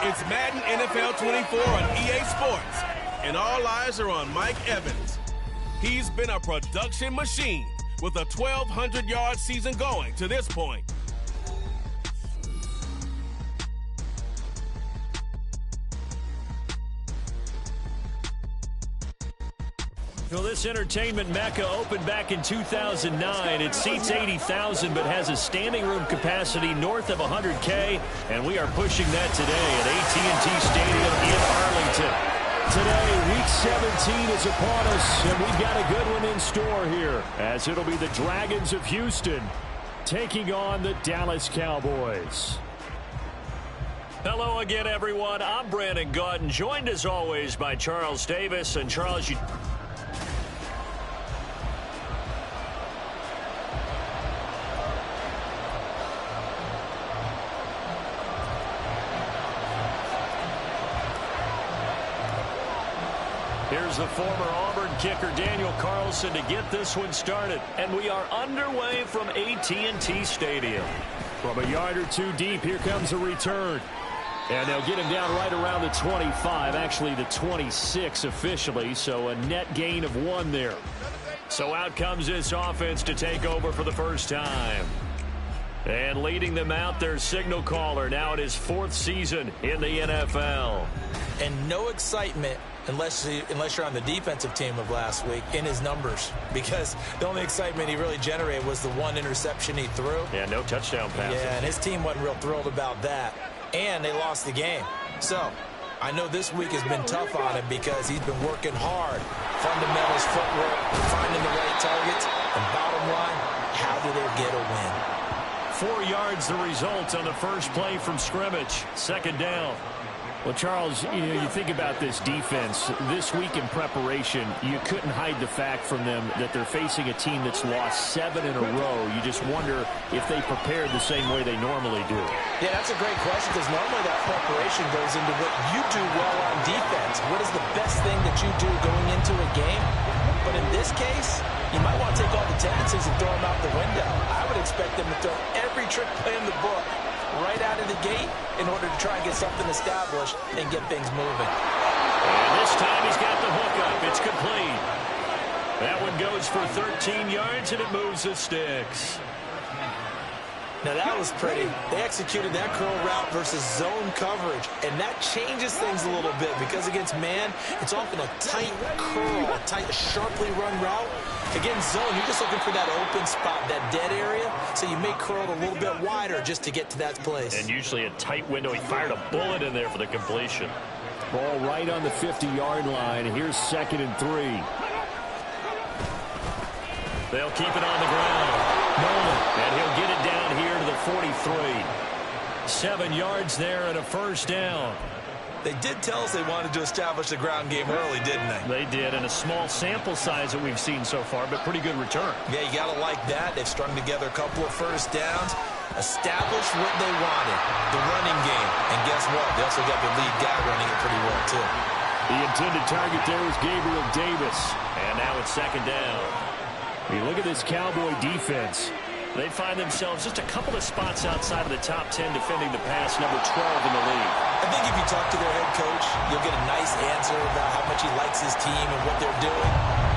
It's Madden NFL 24 on EA Sports, and all eyes are on Mike Evans. He's been a production machine with a 1,200-yard season going to this point. Well, this entertainment mecca opened back in 2009. It seats 80,000 but has a standing room capacity north of 100K, and we are pushing that today at AT&T Stadium in Arlington. Today, Week 17 is upon us, and we've got a good one in store here, as it'll be the Dragons of Houston taking on the Dallas Cowboys. Hello again, everyone. I'm Brandon Gaudin, joined as always by Charles Davis. And Charles, here's the former Auburn kicker Daniel Carlson to get this one started. And we are underway from AT&T Stadium. From a yard or two deep, here comes a return. And they'll get him down right around the 25, actually the 26 officially, so a net gain of 1 there. So out comes this offense to take over for the first time. And leading them out, their signal caller, now in his 4th season in the NFL. And no excitement unless you're on the defensive team of last week in his numbers, because the only excitement he really generated was the 1 interception he threw. Yeah, no touchdown passes. Yeah, and his team wasn't real thrilled about that. And they lost the game. So I know this week has been tough on him because he's been working hard. Fundamentals, footwork, finding the right targets. And bottom line, how do they get a win? 4 yards the result on the first play from scrimmage. Second down. Well, Charles, you think about this defense. This week in preparation, you couldn't hide the fact from them that they're facing a team that's lost 7 in a row. You just wonder if they prepared the same way they normally do. Yeah, that's a great question, because normally that preparation goes into what you do well on defense. What is the best thing that you do going into a game? But in this case, you might want to take all the tendencies and throw them out the window. I would expect them to throw every trick play in the book right out of the gate in order to try and get something established and get things moving. And this time he's got the hook up. It's complete. That one goes for 13 yards, and it moves the sticks. Now that was pretty. They executed that curl route versus zone coverage, and that changes things a little bit, because against man, it's often a tight curl, a tight, sharply run route. Against zone, you're just looking for that open spot, that dead area, so you may curl it a little bit wider just to get to that place. And usually a tight window. He fired a bullet in there for the completion. Ball right on the 50-yard line. Here's 2nd and 3. They'll keep it on the ground. Nolan, and he'll get it down here to the 43. 7 yards there and a first down. They did tell us they wanted to establish the ground game early, didn't they? They did, and a small sample size that we've seen so far, but pretty good return. Yeah, you got to like that. They've strung together a couple of first downs, established what they wanted, the running game. And guess what? They also got the lead guy running it pretty well, too. The intended target there was Gabriel Davis, and now it's 2nd down. You look at this Cowboy defense. They find themselves just a couple of spots outside of the top 10 defending the pass, number 12 in the league. I think if you talk to their head coach, you'll get a nice answer about how much he likes his team and what they're doing.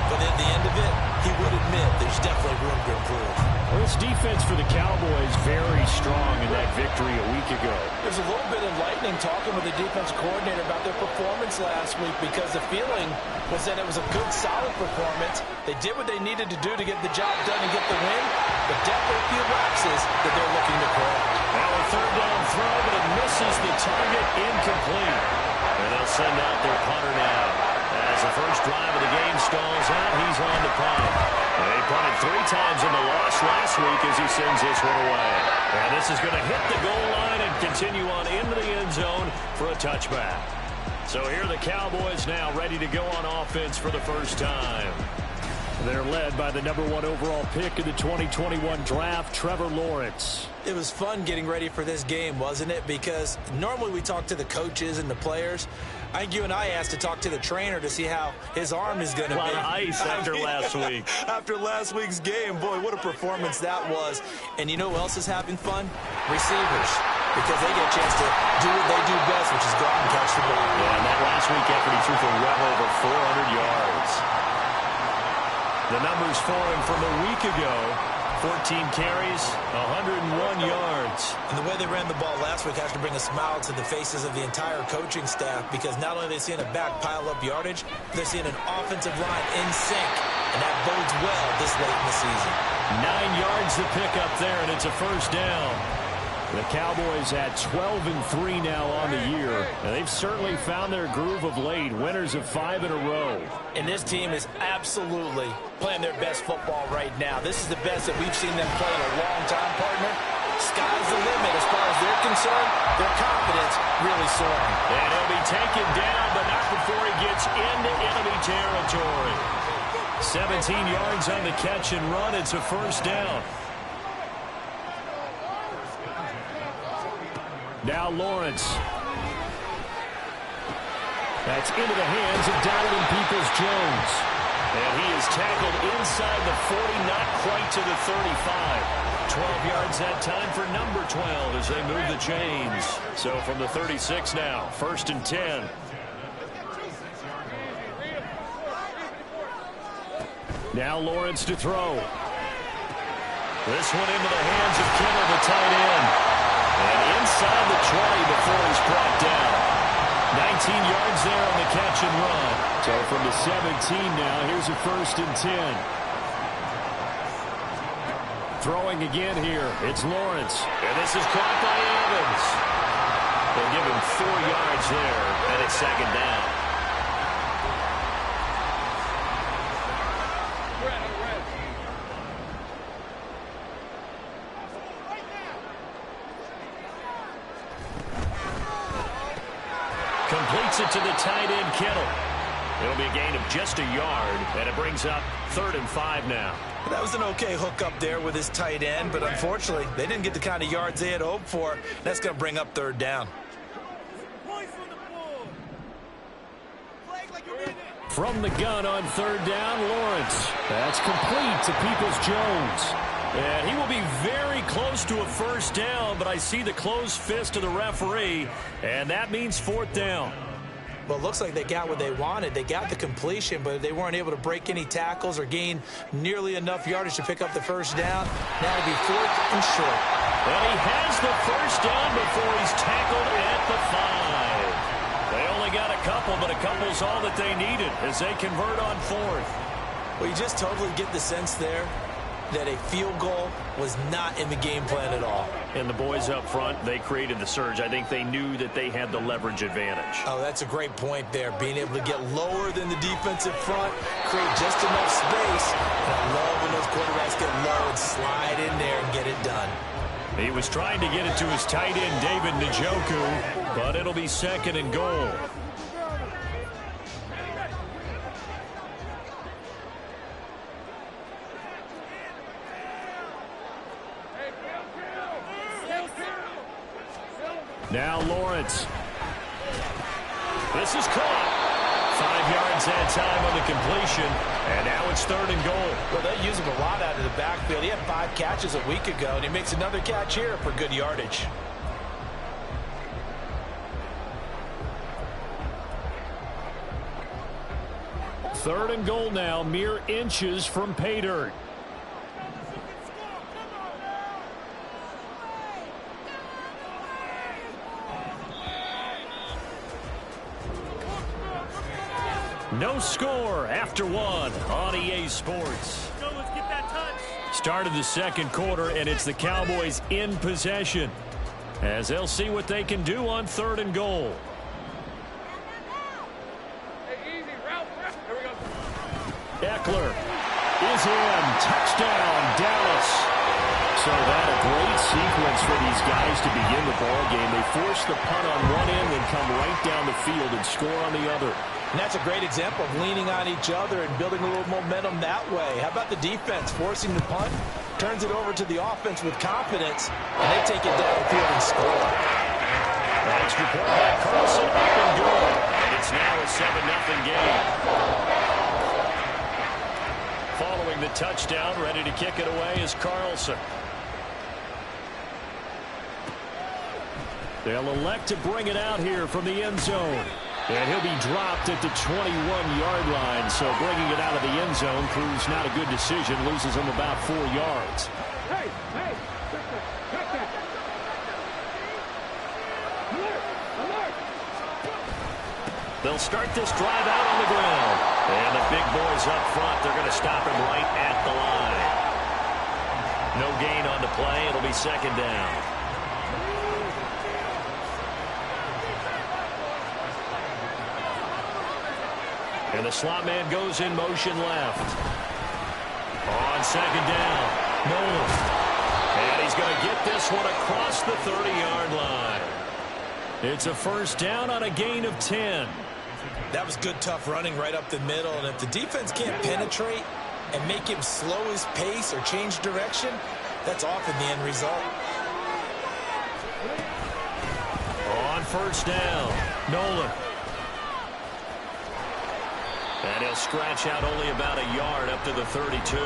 But at the end of it, he would admit there's definitely room to improve. Well, this defense for the Cowboys very strong in that victory a week ago. There's a little bit enlightening talking with the defensive coordinator about their performance last week, because the feeling was that it was a good, solid performance. They did what they needed to do to get the job done and get the win, but definitely a few lapses that they're looking to correct. Now a 3rd down throw, but it misses the target, incomplete. And they'll send out their punter now. As the first drive of the game stalls out, he's on to punt. They punted 3 times in the loss last week as he sends this one away. And this is going to hit the goal line and continue on into the end zone for a touchback. So here are the Cowboys now ready to go on offense for the first time. They're led by the number 1 overall pick in the 2021 draft, Trevor Lawrence. It was fun getting ready for this game, wasn't it? Because normally we talk to the coaches and the players. I think you and I asked to talk to the trainer to see how his arm is going to be. A lot of ice after last week. After last week's game, boy, what a performance that was. And you know who else is having fun? Receivers. because they get a chance to do what they do best, which is go out and catch the ball. Yeah, and that last week effort, he threw for well over 400 yards. The numbers for him from a week ago: 14 carries, 101 yards. And the way they ran the ball last week has to bring a smile to the faces of the entire coaching staff, because not only are they seeing a back pile up yardage, they're seeing an offensive line in sync, and that bodes well this late in the season. 9 yards to pick up there, and it's a first down. The Cowboys at 12-3 now on the year, and they've certainly found their groove of late. Winners of 5 in a row. And this team is absolutely playing their best football right now. This is the best that we've seen them play in a long time, partner. Sky's the limit as far as they're concerned. Their confidence really soaring. And he'll be taken down, but not before he gets into enemy territory. 17 yards on the catch and run. It's a first down. Now Lawrence. That's into the hands of Donovan Peoples-Jones. And he is tackled inside the 40, not quite to the 35. 12 yards that time for number 12 as they move the chains. So from the 36 now, 1st and 10. Now Lawrence to throw. This one into the hands of Kittle, the tight end. And inside the 20 before he's brought down. 19 yards there on the catch and run. So from the 17 now, here's a 1st and 10. Throwing again here, it's Lawrence. And this is caught by Evans. They'll give him 4 yards there, and it's 2nd down. Completes it to the tight end, Kittle. It'll be a gain of just a yard, and it brings up 3rd and 5 now. That was an okay hook up there with his tight end, but unfortunately, they didn't get the kind of yards they had hoped for. That's going to bring up 3rd down. From the gun on 3rd down, Lawrence. That's complete to Peoples-Jones. And he will be very close to a first down, but I see the closed fist of the referee, and that means 4th down. Well, it looks like they got what they wanted. They got the completion, but they weren't able to break any tackles or gain nearly enough yardage to pick up the first down. Now it'll be 4th and short. And he has the first down before he's tackled at the 5. They only got a couple, but a couple's all that they needed as they convert on 4th. Well, you just totally get the sense there that a field goal was not in the game plan at all. And the boys up front, they created the surge. I think they knew that they had the leverage advantage. Oh, that's a great point there. Being able to get lower than the defensive front, create just enough space. And I love when those quarterbacks get low and slide in there and get it done. He was trying to get it to his tight end, David Njoku, but it'll be 2nd and goal. Now Lawrence. This is caught. 5 yards that time on the completion, and now it's 3rd and goal. Well, they use him a lot out of the backfield. He had 5 catches a week ago, and he makes another catch here for good yardage. Third and goal now, mere inches from pay dirt. No score after 1 on EA Sports. Go, let's get that touch. Start of the 2nd quarter, and it's the Cowboys in possession as they'll see what they can do on 3rd and goal. Hey, easy, route. There we go. Eckler is in. Touchdown, Dallas. So that a great sequence for these guys to begin the ball game. They force the punt on one end and come right down the field and score on the other. And that's a great example of leaning on each other and building a little momentum that way. How about the defense forcing the punt, turns it over to the offense with confidence, and they take it downfield and score. Next report by Carlson, up and good. And it's now a 7-0 game. Following the touchdown, ready to kick it away is Carlson. They'll elect to bring it out here from the end zone. And he'll be dropped at the 21-yard line. So bringing it out of the end zone proves not a good decision. Loses him about 4 yards. Hey, hey, check that. Alert, alert. They'll start this drive out on the ground. And the big boys up front, they're going to stop him right at the line. No gain on the play. It'll be second down. And the slot man goes in motion left. On second down, Nolan. And he's going to get this one across the 30-yard line. It's a first down on a gain of 10. That was good, tough running right up the middle. And if the defense can't penetrate and make him slow his pace or change direction, that's often the end result. On first down, Nolan. And he'll scratch out only about a yard up to the 32.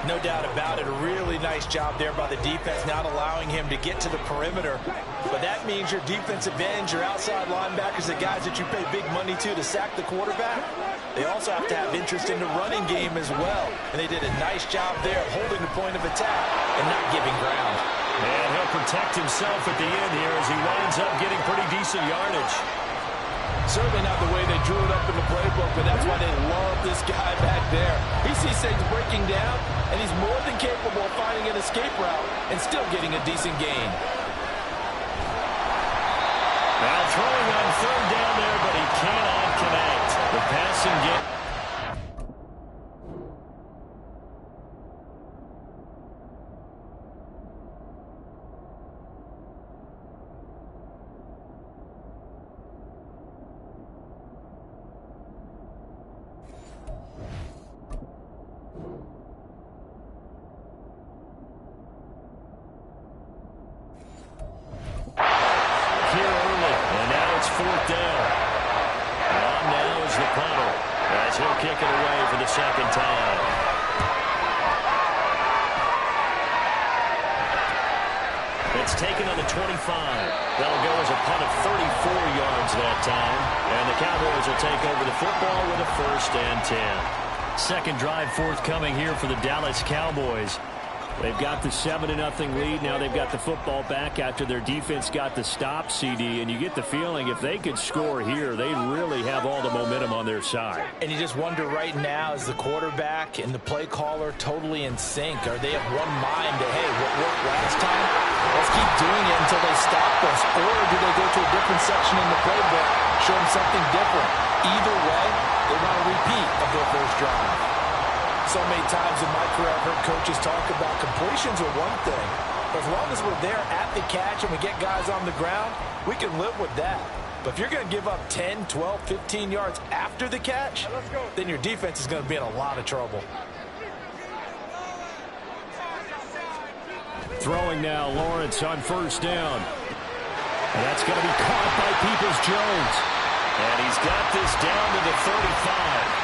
No doubt about it. A really nice job there by the defense, not allowing him to get to the perimeter. But that means your defensive ends, your outside linebackers, the guys that you pay big money to sack the quarterback, they also have to have interest in the running game as well. And they did a nice job there of holding the point of attack and not giving ground. And he'll protect himself at the end here as he winds up getting pretty decent yardage. Certainly not the way they drew it up in the playbook, but that's why they love this guy back there. He sees things breaking down, and he's more than capable of finding an escape route and still getting a decent gain. Now throwing on third down there, but he cannot connect. The passing game. Fourth down. On now is the punter as he'll kick it away for the second time. It's taken on the 25. That'll go as a punt of 34 yards that time. And the Cowboys will take over the football with a 1st and 10. Second drive forthcoming here for the Dallas Cowboys. They've got the 7-0 lead. Now they've got the football back after their defense got the stop, CD. And you get the feeling if they could score here, they'd really have all the momentum on their side. And you just wonder right now, is the quarterback and the play caller totally in sync? Are they of one mind to, hey, what worked last time? Let's keep doing it until they stop us. Or do they go to a different section in the playbook, show them something different? Either way, they want a repeat of their first drive. So many times in my career I've heard coaches talk about completions are one thing. But as long as we're there at the catch and we get guys on the ground, we can live with that. But if you're going to give up 10, 12, 15 yards after the catch, then your defense is going to be in a lot of trouble. Throwing now, Lawrence on first down. And that's going to be caught by Peoples-Jones. And he's got this down to the 35.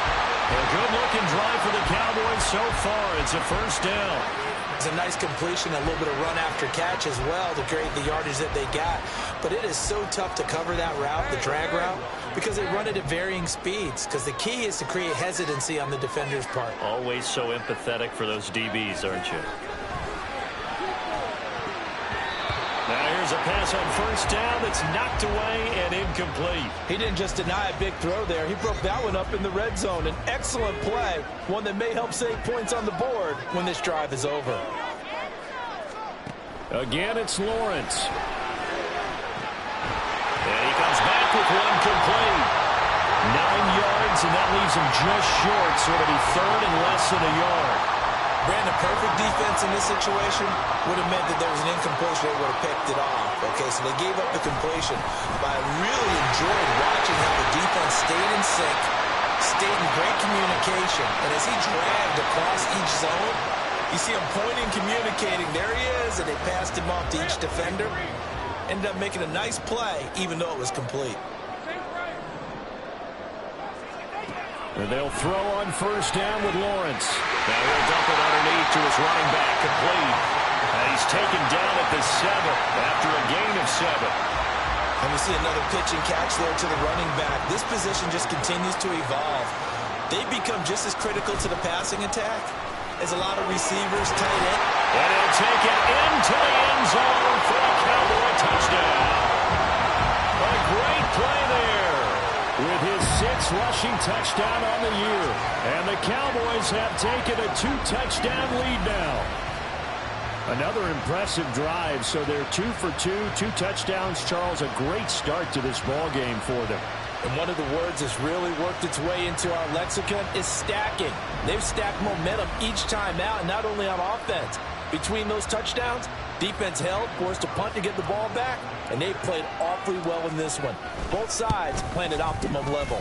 A good-looking drive for the Cowboys so far. It's a first down. It's a nice completion, a little bit of run after catch as well to create the yardage that they got. But it is so tough to cover that route, the drag route, because they run it at varying speeds. Because the key is to create hesitancy on the defender's part. Always so empathetic for those DBs, aren't you? Now here's a pass on first down that's knocked away and incomplete. He didn't just deny a big throw there. He broke that one up in the red zone. An excellent play, one that may help save points on the board when this drive is over. Again, it's Lawrence. And he comes back with one complete. 9 yards, and that leaves him just short, so it'll be third and less than a yard. Brandon, perfect defense in this situation would have meant that there was an incompletion. They would have picked it off. Okay, so they gave up the completion. But I really enjoyed watching how the defense stayed in sync, stayed in great communication. And as he dragged across each zone, you see him pointing, communicating. There he is, and they passed him off to each defender. Ended up making a nice play, even though it was complete. And they'll throw on first down with Lawrence. Now he'll dump it underneath to his running back, complete. And he's taken down at the 7 after a gain of 7. And we see another pitch and catch there to the running back. This position just continues to evolve. They've become just as critical to the passing attack as a lot of receivers, tight end. And he'll take it into the end zone for a Cowboy touchdown. A great play there with his 6th rushing touchdown on the year. And the Cowboys have taken a 2-touchdown lead now. Another impressive drive, so they're 2 for 2, 2 touchdowns. Charles, a great start to this ball game for them. And one of the words that's really worked its way into our lexicon is stacking. They've stacked momentum each time out, and not only on offense. Between those touchdowns, defense held, forced a punt to get the ball back, and they played awfully well in this one. Both sides playing at optimum level.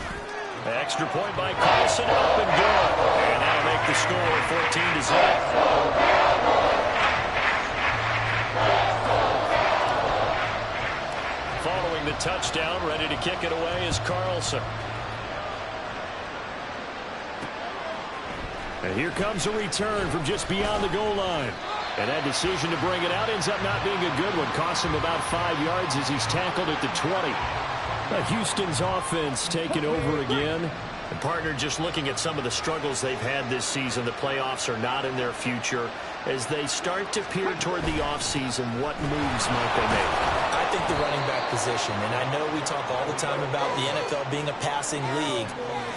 The extra point by Carlson, up and good. And that'll make the score 14-0. Following the touchdown, ready to kick it away is Carlson. And here comes a return from just beyond the goal line. And that decision to bring it out ends up not being a good one. Costs him about 5 yards as he's tackled at the 20. Houston's offense taking over again. And partner, just looking at some of the struggles they've had this season, the playoffs are not in their future. As they start to peer toward the offseason, what moves might they make? I think the running back position, and I know we talk all the time about the NFL being a passing league,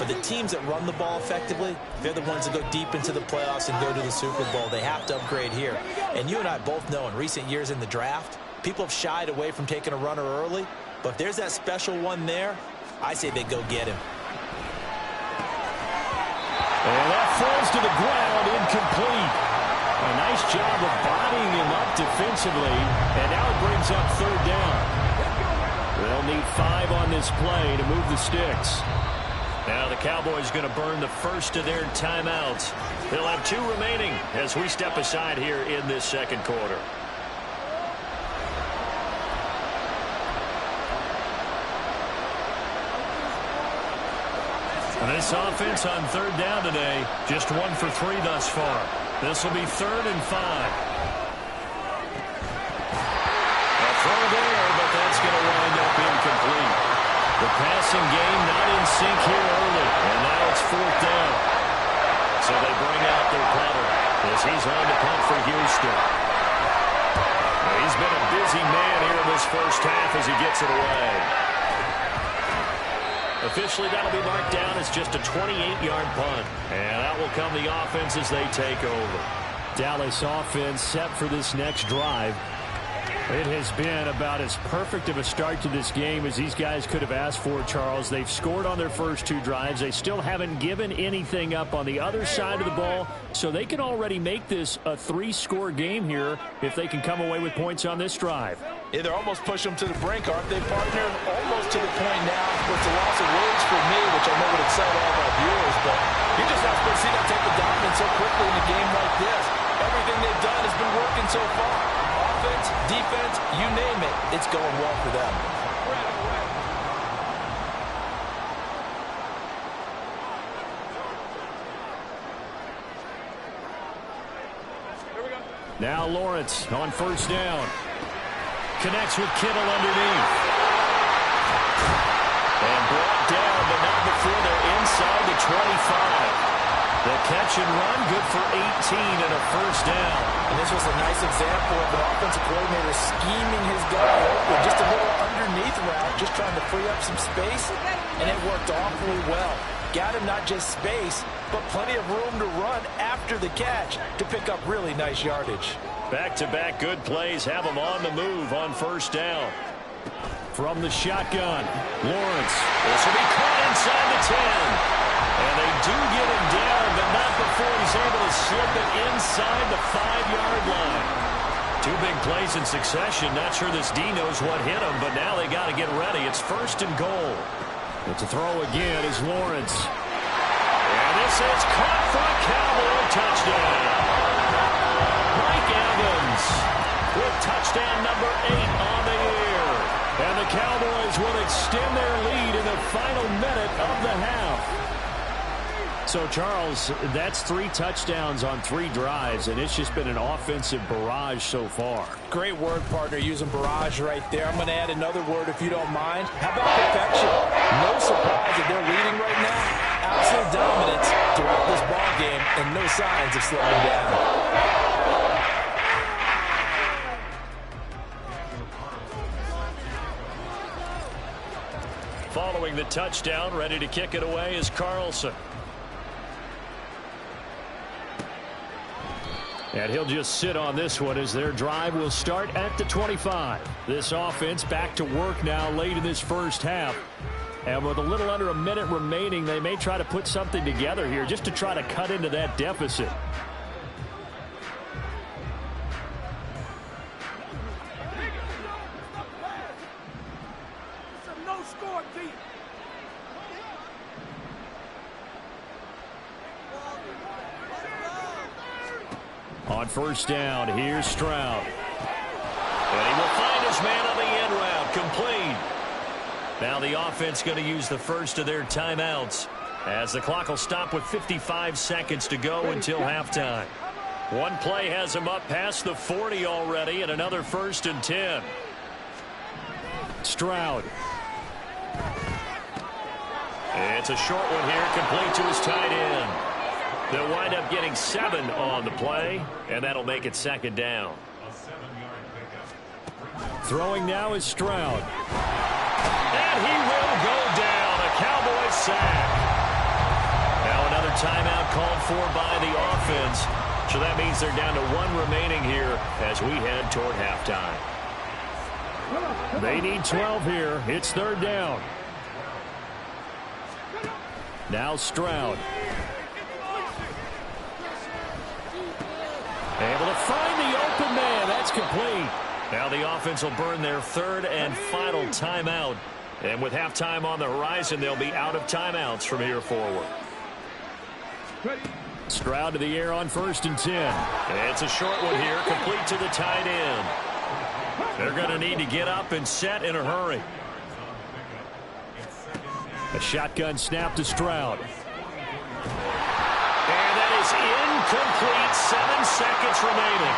but the teams that run the ball effectively, they're the ones that go deep into the playoffs and go to the Super Bowl. They have to upgrade here. And you and I both know in recent years in the draft, people have shied away from taking a runner early, but if there's that special one there, I say they go get him. And that falls to the ground, incomplete. A nice job of bodying him up defensively, and now it brings up 3rd down. They'll need 5 on this play to move the sticks. Now the Cowboys going to burn the first of their timeouts. They'll have 2 remaining as we step aside here in this second quarter. And this offense on 3rd down today, just 1 for 3 thus far. This will be 3rd and 5. A throw there, but that's going to wind up incomplete. The passing game not in sync here early, and now it's 4th down. So they bring out their punter as he's on the punt for Houston. He's been a busy man here in this first half as he gets it away. Officially, that'll be marked down as just a 28-yard punt. And out will come the offense as they take over. Dallas offense set for this next drive. It has been about as perfect of a start to this game as these guys could have asked for, Charles. They've scored on their first 2 drives. They still haven't given anything up on the other side of the ball, so they can already make this a 3-score game here if they can come away with points on this drive. Yeah, they're almost pushing them to the brink, aren't they, partner? Almost to the point now where it's a loss of words for me, which I know would excite all of our viewers, but you're just not supposed to see that type of dominance so quickly in a game like this. Everything they've done has been working so far. Offense, defense, you name it, it's going well for them. Now Lawrence on 1st down. Connects with Kittle underneath. And brought down, but not before they're inside the 25. The catch and run, good for 18 and a 1st down. And this was a nice example of an offensive coordinator scheming his guy open. Just a little underneath route, just trying to free up some space, and it worked awfully well. Got him not just space, but plenty of room to run after the catch to pick up really nice yardage. Back-to-back good plays have him on the move on 1st down. From the shotgun, Lawrence. This will be caught inside the 10. And they do get him down, but not before he's able to slip it inside the 5-yard line. 2 big plays in succession. Not sure this D knows what hit him, but now they got to get ready. It's 1st and goal. But to throw again is Lawrence. And this is caught for a Cowboy touchdown. Mike Evans with touchdown number 8 on the year. And the Cowboys will extend their lead in the final minute of the half. So, Charles, that's 3 touchdowns on 3 drives, and it's just been an offensive barrage so far. Great word, partner, using barrage right there. I'm going to add another word if you don't mind. How about perfection? No surprise that they're leading right now. Absolute dominance throughout this ball game and no signs of slowing down. Following the touchdown, ready to kick it away is Carlson. And he'll just sit on this one as their drive will start at the 25. This offense back to work now late in this first half. And with a little under a minute remaining, they may try to put something together here just to try to cut into that deficit. On first down, here's Stroud. And he will find his man on the end route, complete. Now the offense going to use the first of their timeouts as the clock will stop with 55 seconds to go until halftime. One play has him up past the 40 already, and another 1st and 10. Stroud. It's a short one here, complete to his tight end. They'll wind up getting 7 on the play, and that'll make it 2nd down. Throwing now is Stroud. And he will go down. A Cowboy sack. Now another timeout called for by the offense. So that means they're down to 1 remaining here as we head toward halftime. They need 12 here. It's 3rd down. Now Stroud. Able to find the open man. That's complete. Now the offense will burn their 3rd and final timeout. And with halftime on the horizon, they'll be out of timeouts from here forward. Stroud to the air on 1st and 10. It's a short one here, complete to the tight end. They're going to need to get up and set in a hurry. A shotgun snap to Stroud. And that is incomplete. 7 seconds remaining.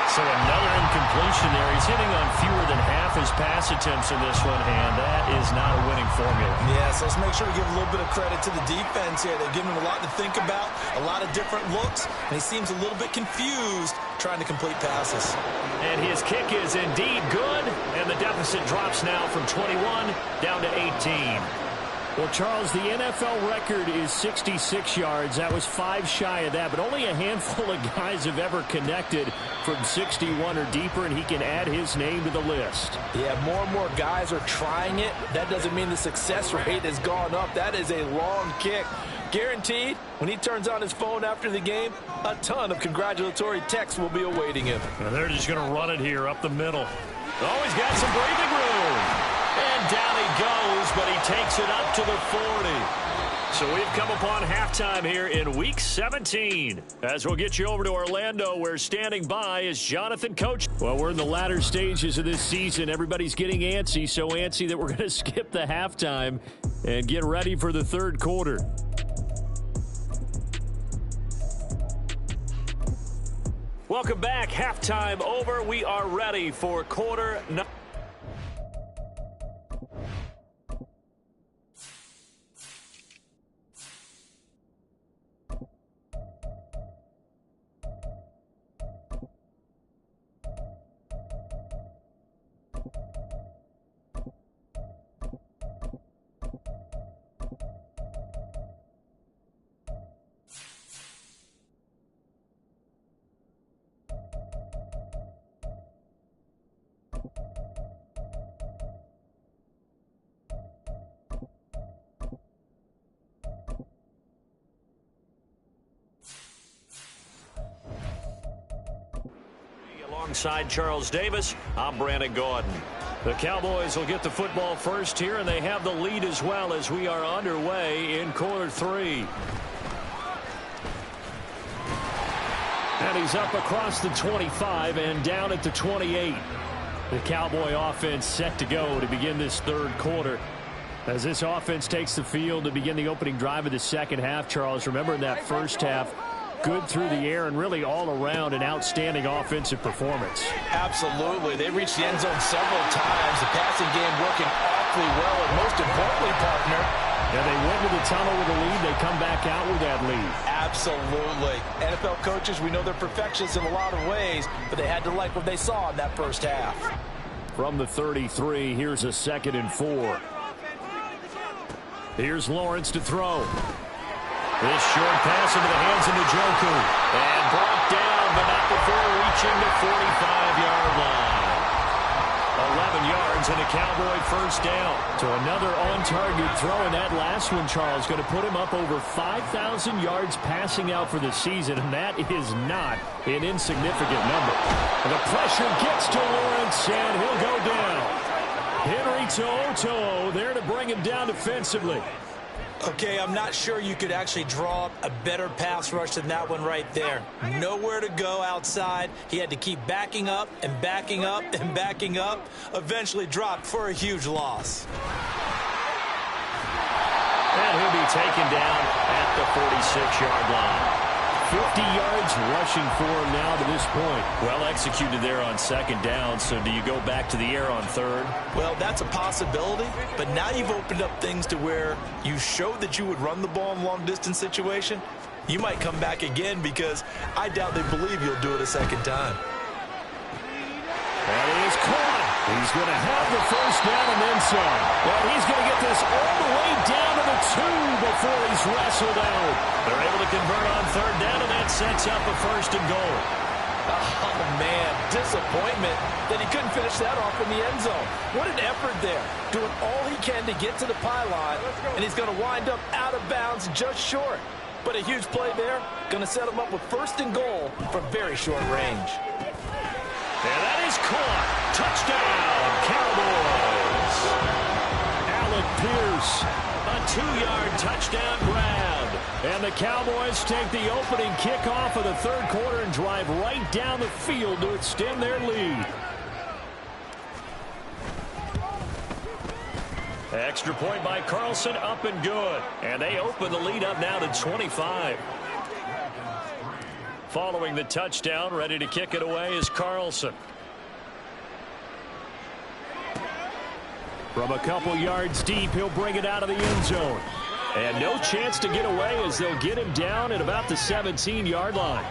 So another incompletion there. He's hitting on fewer than half his pass attempts in this one, and that is not a winning formula. Yeah, so let's make sure we give a little bit of credit to the defense here. They've given him a lot to think about, a lot of different looks, and he seems a little bit confused trying to complete passes. And his kick is indeed good, and the deficit drops now from 21 down to 18. Well, Charles, the NFL record is 66 yards. That was 5 shy of that, but only a handful of guys have ever connected from 61 or deeper, and he can add his name to the list. Yeah, more and more guys are trying it. That doesn't mean the success rate has gone up. That is a long kick. Guaranteed, when he turns on his phone after the game, a ton of congratulatory texts will be awaiting him. Now they're just going to run it here up the middle. Oh, he's got some breathing room. And down he goes, but he takes it up to the 40. So we've come upon halftime here in Week 17. As we'll get you over to Orlando, where standing by is Jonathan Coach. Well, we're in the latter stages of this season. Everybody's getting antsy, so antsy that we're going to skip the halftime and get ready for the 3rd quarter. Welcome back. Halftime over. We are ready for quarter number. Alongside Charles Davis, I'm Brandon Gordon. The Cowboys will get the football first here, and they have the lead as well as we are underway in quarter 3. And he's up across the 25 and down at the 28. The Cowboy offense set to go to begin this 3rd quarter. As this offense takes the field to begin the opening drive of the second half, Charles, remember in that first half, good through the air and really all around an outstanding offensive performance. Absolutely. They reached the end zone several times. The passing game working awfully well, and most importantly, partner, yeah, they went to the tunnel with a lead. They come back out with that lead. Absolutely. NFL coaches, we know they're perfectionists in a lot of ways, but they had to like what they saw in that first half. From the 33, here's a 2nd and 4. Here's Lawrence to throw. This short pass into the hands of Njoku. And brought down, but not before reaching the 45-yard line. 11 yards and a Cowboy first down. To another on-target throw, and that last one, Charles, going to put him up over 5,000 yards passing out for the season, and that is not an insignificant number. And the pressure gets to Lawrence, and he'll go down. Henry To'o there to bring him down defensively. Okay, I'm not sure you could actually draw up a better pass rush than that one right there. Nowhere to go outside. He had to keep backing up and backing up and backing up. Eventually dropped for a huge loss. And he'll be taken down at the 46-yard line. 50 yards rushing for him now to this point. Well executed there on 2nd down, so do you go back to the air on 3rd? Well, that's a possibility, but now you've opened up things to where you showed that you would run the ball in long-distance situation. You might come back again because I doubt they believe you'll do it a 2nd time. And he is caught. He's going to have the first down and then some. Well, he's going to get this all the way down to the 2 before he's wrestled out. They're able to convert on 3rd down, and that sets up a 1st and goal. Oh, man, disappointment that he couldn't finish that off in the end zone. What an effort there, doing all he can to get to the pylon, and he's going to wind up out of bounds just short. But a huge play there, going to set him up with 1st and goal from very short range. And that is caught. Touchdown, Cowboys. Alec Pierce, a 2-yard touchdown grab. And the Cowboys take the opening kickoff of the 3rd quarter and drive right down the field to extend their lead. Extra point by Carlson, up and good. And they open the lead up now to 25. Following the touchdown, ready to kick it away is Carlson. From a couple yards deep, he'll bring it out of the end zone. And no chance to get away as they'll get him down at about the 17-yard line.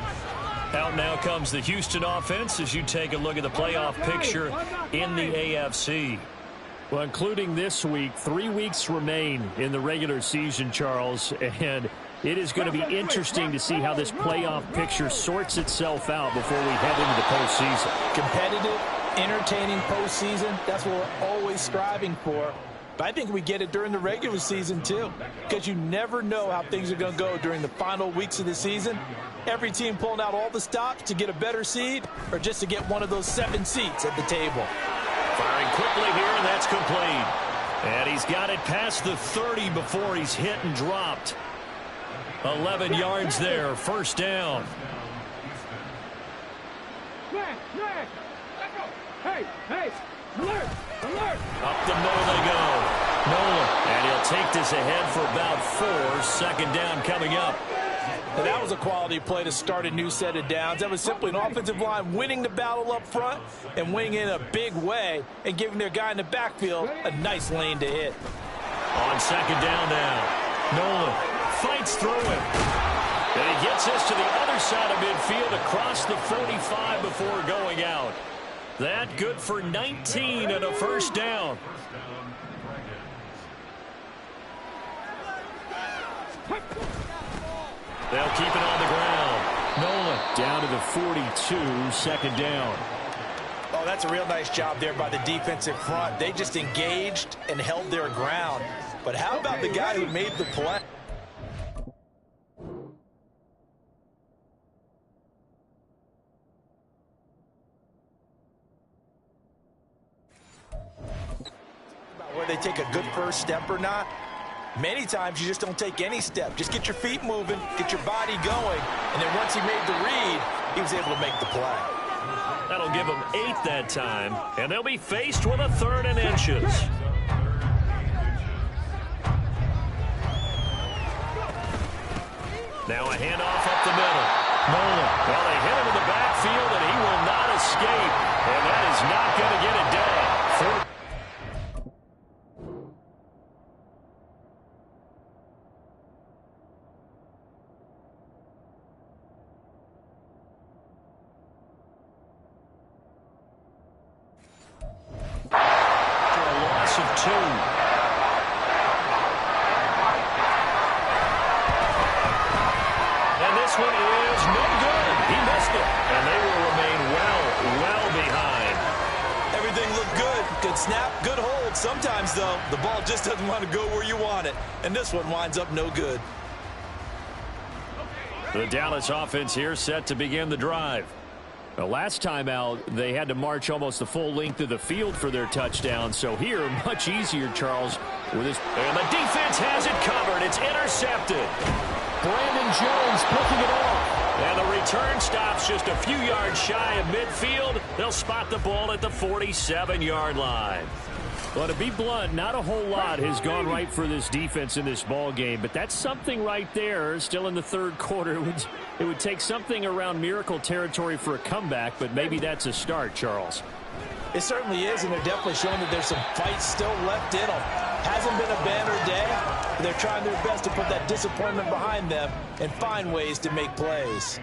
Out now comes the Houston offense as you take a look at the playoff picture in the AFC. Well, including this week, 3 weeks remain in the regular season, Charles, and it is going to be interesting to see how this playoff picture sorts itself out before we head into the postseason. Competitive, entertaining postseason, that's what we're always striving for. But I think we get it during the regular season, too, because you never know how things are going to go during the final weeks of the season. Every team pulling out all the stops to get a better seed or just to get one of those 7 seats at the table. Firing quickly here, and that's complete. And he's got it past the 30 before he's hit and dropped. 11 yards there, 1st down. Hey, alert, alert. Up the middle they go. Nolan, and he'll take this ahead for about 4. 2nd down coming up. Now, that was a quality play to start a new set of downs. That was simply an offensive line winning the battle up front and winning in a big way and giving their guy in the backfield a nice lane to hit. On 2nd down now, Nolan fights through him. And he gets us to the other side of midfield across the 45 before going out. That good for 19 and a 1st down. They'll keep it on the ground. Nolan down to the 42, 2nd down. Oh, that's a real nice job there by the defensive front. They just engaged and held their ground. But how about the guy who made the play? Where they take a good first step or not. Many times you just don't take any step. Just get your feet moving, get your body going, and then once he made the read, he was able to make the play. That'll give them 8 that time, and they'll be faced with a 3rd and inches. Now a handoff up the middle. Nolan. Well, they hit him in the backfield, and he will not escape. And that is not going to get it done. For a loss of 2. This one is no good. He missed it. And they will remain well behind. Everything looked good. Good snap, good hold. Sometimes, though, the ball just doesn't want to go where you want it. And this one winds up no good. The Dallas offense here set to begin the drive. The last time out, they had to march almost the full length of the field for their touchdown. So here, much easier, Charles, with this. And the defense has it covered. It's intercepted. Brandon Jones picking it off. And the return stops just a few yards shy of midfield. They'll spot the ball at the 47-yard line. Well, to be blunt, not a whole lot has gone right for this defense in this ball game, but that's something right there. Still in the third quarter, it would take something around miracle territory for a comeback, but maybe that's a start, Charles. It certainly is, and they're definitely showing that there's some fight still left in them. Hasn't been a banner day, but they're trying their best to put that disappointment behind them and find ways to make plays.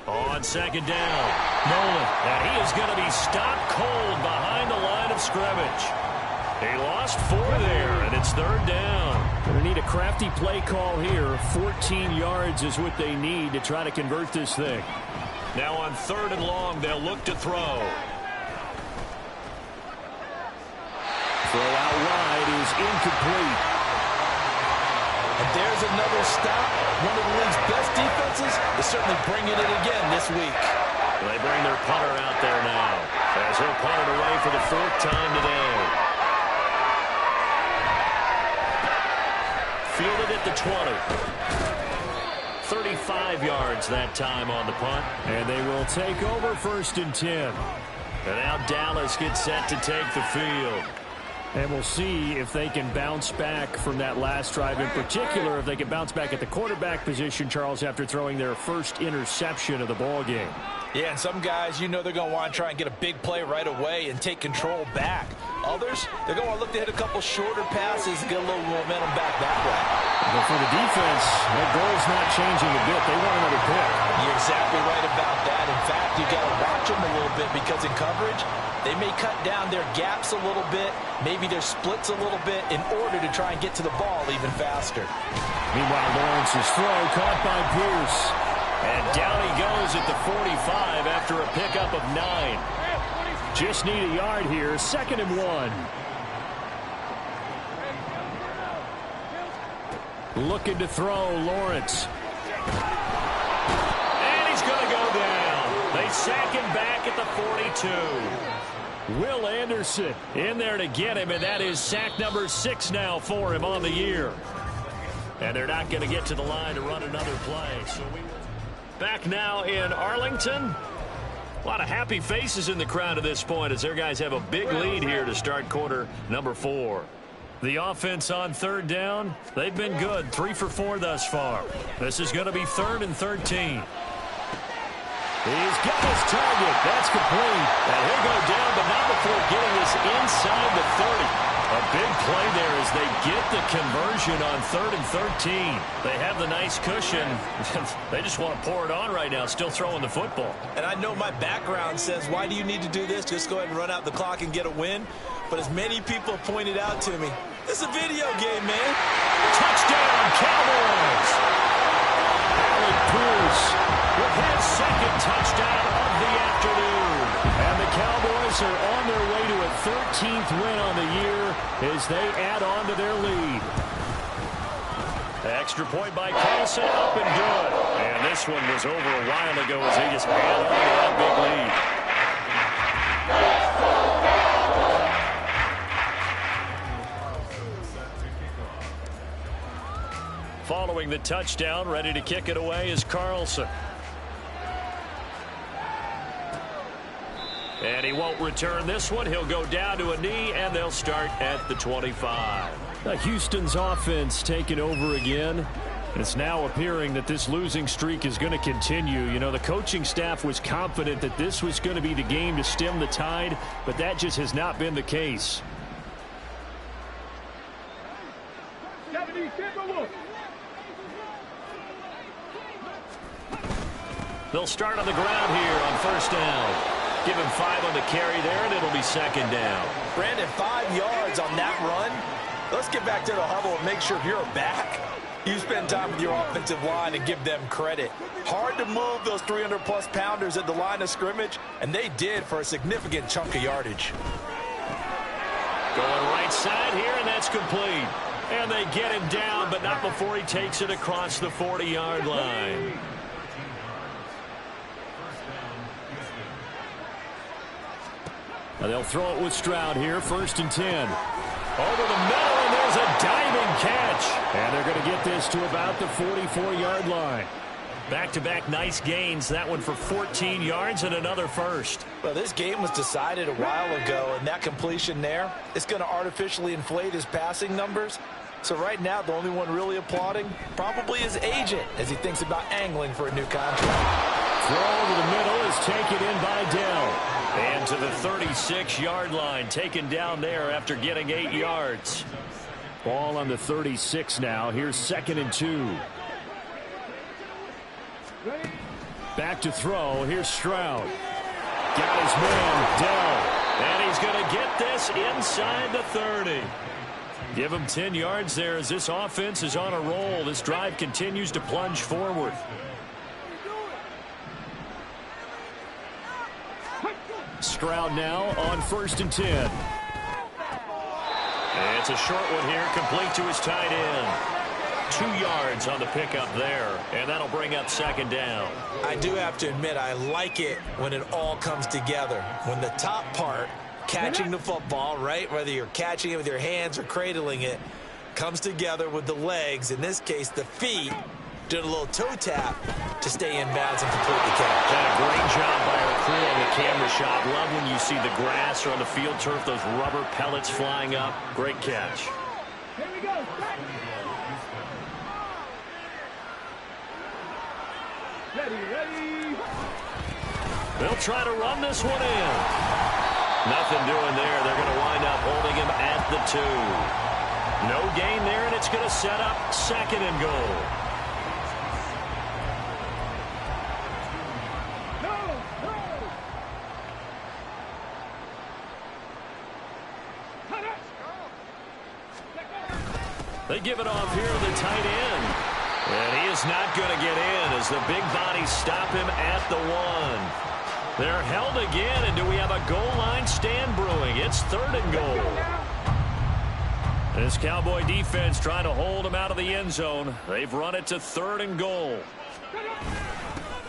On second down, Nolan. And he is going to be stopped cold behind the line of scrimmage. He lost 4 there, and it's third down. Going to need a crafty play call here. 14 yards is what they need to try to convert this thing. Now on third and long, they'll look to throw. Throw out wide is incomplete. And there's another stop. One of the league's best defenses is certainly bringing it again this week. They bring their punter out there now as he'll punt it away for the 4th time today. Fielded at the 20. 35 yards that time on the punt. And they will take over 1st and 10. And now Dallas gets set to take the field. And we'll see if they can bounce back from that last drive, in particular, if they can bounce back at the quarterback position, Charles, after throwing their first interception of the ball game. Yeah, and some guys, you know they're going to want to try and get a big play right away and take control back. Others, they're going to look to hit a couple shorter passes and get a little momentum back that way. But for the defense, their goal's not changing a bit. They want another pick. You're exactly right about that. In fact, you got to watch them a little bit because in coverage, they may cut down their gaps a little bit, maybe their splits a little bit in order to try and get to the ball even faster. Meanwhile, Lawrence's throw caught by Pierce. And down he goes at the 45 after a pickup of 9. Just need a yard here, 2nd and 1. Looking to throw, Lawrence. And he's going to go down. They sack him back at the 42. Will Anderson in there to get him, and that is sack number 6 now for him on the year. And they're not going to get to the line to run another play. So back now in Arlington. A lot of happy faces in the crowd at this point as their guys have a big lead here to start quarter number 4. The offense on third down, they've been good. 3 for 4 thus far. This is going to be 3rd and 13. He's got his target. That's complete. And he'll go down, but not before getting this inside the 30. A big play there as they get the conversion on 3rd and 13. They have the nice cushion. They just want to pour it on right now, still throwing the football. And I know my background says, why do you need to do this? Just go ahead and run out the clock and get a win. But as many people pointed out to me, it's a video game, man. Touchdown, Cowboys! Alec Pierce with his 2nd touchdown of the afternoon. And the Cowboys are on their way to a 13th win on the year as they add on to their lead. Extra point by Carlson, up and good. And this one was over a while ago as they just add on to that big lead. Following the touchdown, ready to kick it away is Carlson. And he won't return this one. He'll go down to a knee, and they'll start at the 25. Houston's offense taking over again. It's now appearing that this losing streak is going to continue. You know, the coaching staff was confident that this was going to be the game to stem the tide, but that just has not been the case. They'll start on the ground here on first down. Give him 5 on the carry there, and it'll be second down. Brandon, 5 yards on that run. Let's get back to the huddle and make sure if you're back, you spend time with your offensive line and give them credit. Hard to move those 300-plus pounders at the line of scrimmage, and they did for a significant chunk of yardage. Going right side here, and that's complete. And they get him down, but not before he takes it across the 40-yard line. Now they'll throw it with Stroud here, 1st and 10. Over the middle, and there's a diving catch. And they're going to get this to about the 44-yard line. Back-to-back nice gains. That one for 14 yards and another first. Well, this game was decided a while ago, and that completion there is going to artificially inflate his passing numbers. So right now, the only one really applauding probably his agent as he thinks about angling for a new contract. Throw over the middle is taken in by Dell. And to the 36-yard line, taken down there after getting 8 yards. Ball on the 36 now. Here's 2nd and 2. Back to throw. Here's Stroud. Got his man, Dell. And he's going to get this inside the 30. Give him 10 yards there as this offense is on a roll. This drive continues to plunge forward. Stroud now on 1st and 10. And it's a short one here, complete to his tight end. 2 yards on the pickup there, and that'll bring up 2nd down. I do have to admit, I like it when it all comes together. When the top part, catching the football, right, whether you're catching it with your hands or cradling it, comes together with the legs, in this case the feet, did a little toe tap to stay in bounds and complete the catch. A great job by our crew on the camera shot. Love when you see the grass or on the field turf, those rubber pellets flying up. Great catch. Here we go. Ready. They'll try to run this one in. Nothing doing there. They're going to wind up holding him at the 2. No gain there, and it's going to set up 2nd and goal. They give it off here to the tight end. And he is not going to get in as the big bodies stop him at the 1. They're held again, and do we have a goal line stand brewing? It's 3rd and goal. This Cowboy defense trying to hold him out of the end zone. They've run it to 3rd and goal.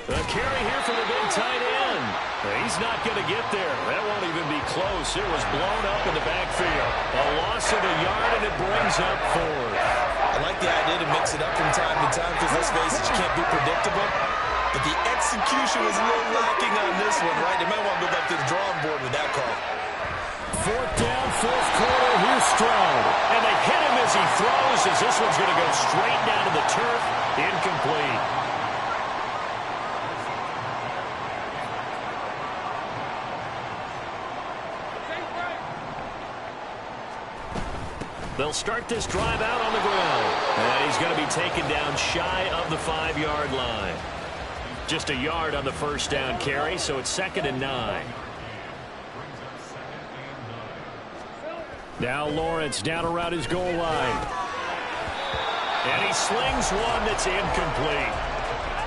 The carry here for the big tight end. He's not going to get there. That won't even be close. It was blown up in the backfield. A loss of a yard, and it brings up 4th. I like the idea to mix it up from time to time because, let's face it, you can't be predictable. But the execution was a little lacking on this one, right? They might want to go back to the drawing board with that call. 4th down, 4th quarter. Here's Stroud. And they hit him as he throws, as this one's going to go straight down to the turf. Incomplete. They'll start this drive out on the ground. And he's going to be taken down shy of the 5-yard line. Just a yard on the first down carry, so it's 2nd and 9. Now Lawrence down around his goal line. And he slings one that's incomplete.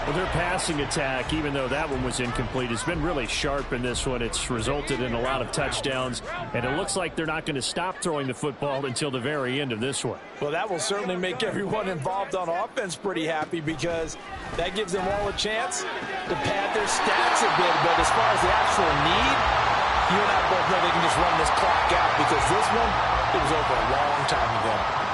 Well, their passing attack, even though that one was incomplete, has been really sharp in this one. It's resulted in a lot of touchdowns, and it looks like they're not going to stop throwing the football until the very end of this one. Well, that will certainly make everyone involved on offense pretty happy because that gives them all a chance to pad their stats a bit. But as far as the actual need, you and I both know they can just run this clock out because this one, it was over a long time ago.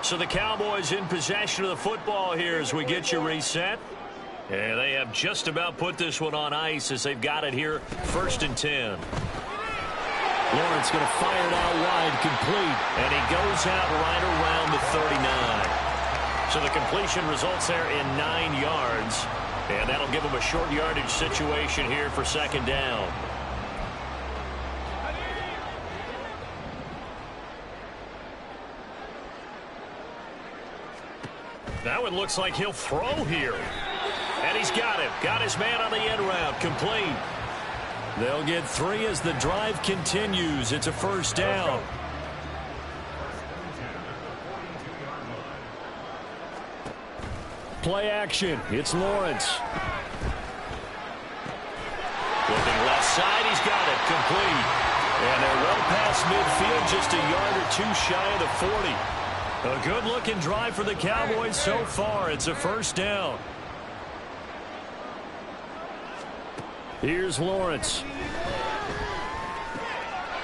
So the Cowboys in possession of the football here as we get you reset. And they have just about put this one on ice as they've got it here, 1st and 10. Lawrence going to fire it out wide, complete. And he goes out right around the 39. So the completion results there in 9 yards. And that'll give him a short yardage situation here for 2nd down. That one looks like he'll throw here. And he's got him. Got his man on the end route. Complete. They'll get 3 as the drive continues. It's a 1st down. Play action. It's Lawrence. Looking left side. He's got it. Complete. And they're well past midfield, just a yard or 2 shy of the 40. A good-looking drive for the Cowboys so far. It's a 1st down. Here's Lawrence.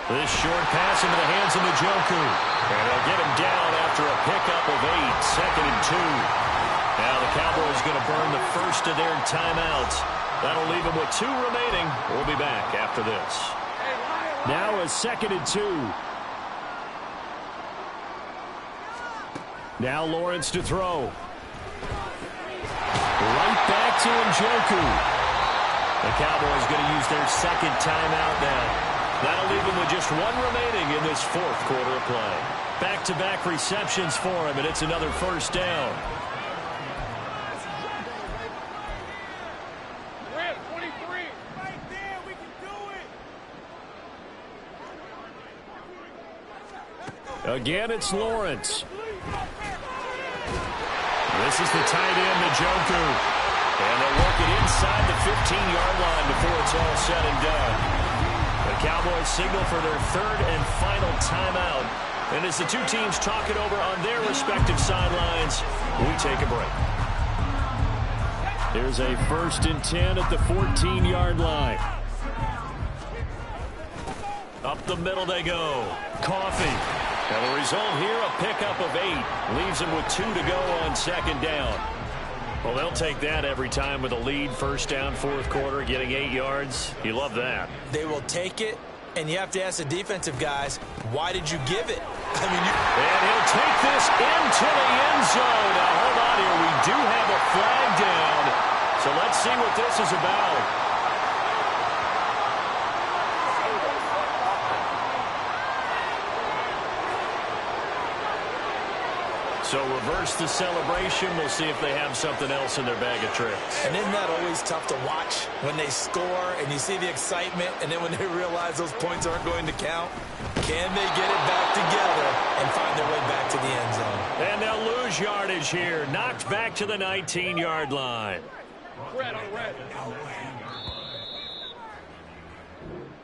This short pass into the hands of Njoku. And they'll get him down after a pickup of 8. 2nd and 2. Now the Cowboys going to burn the first of their timeouts. That'll leave them with 2 remaining. We'll be back after this. Now a 2nd and 2. Now Lawrence to throw. Right back to Njoku. The Cowboys going to use their 2nd timeout now. That'll leave them with just 1 remaining in this 4th quarter of play. Back-to-back receptions for him, and it's another 1st down. We're at 23. Right there, we can do it. Again, it's Lawrence. This is the tight end, Njoku. And they'll work it inside the 15-yard line before it's all said and done. The Cowboys signal for their 3rd and final timeout. And as the 2 teams talk it over on their respective sidelines, we take a break. There's a 1st and 10 at the 14-yard line. Up the middle they go. Coffee. And the result here, a pickup of 8. Leaves them with 2 to go on 2nd down. Well, they'll take that every time with a lead. 1st down, 4th quarter, getting 8 yards. You love that. They will take it, and you have to ask the defensive guys, why did you give it? I mean, and he'll take this into the end zone. Now, hold on here. We do have a flag down. So let's see what this is about. So reverse the celebration. We'll see if they have something else in their bag of tricks. And isn't that always tough to watch when they score and you see the excitement, and then when they realize those points aren't going to count? Can they get it back together and find their way back to the end zone? And they'll lose yardage here. Knocked back to the 19-yard line. Red on red.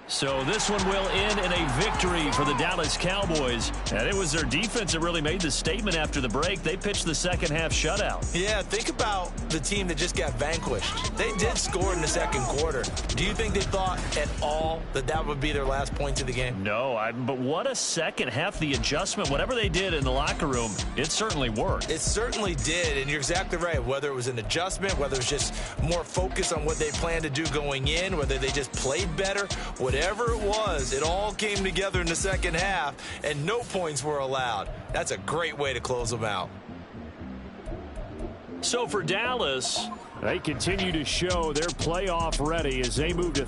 So this one will end in a victory for the Dallas Cowboys. And it was their defense that really made the statement after the break. They pitched the 2nd half shutout. Yeah, think about the team that just got vanquished. They did score in the 2nd quarter. Do you think they thought at all that that would be their last points of the game? No, but what a 2nd half. The adjustment, whatever they did in the locker room, it certainly worked. It certainly did, and you're exactly right. Whether it was an adjustment, whether it was just more focus on what they planned to do going in, whether they just played better, whatever it was, it all came together in the 2nd half, and no points were allowed. That's a great way to close them out. So for Dallas, they continue to show they're playoff ready as they move to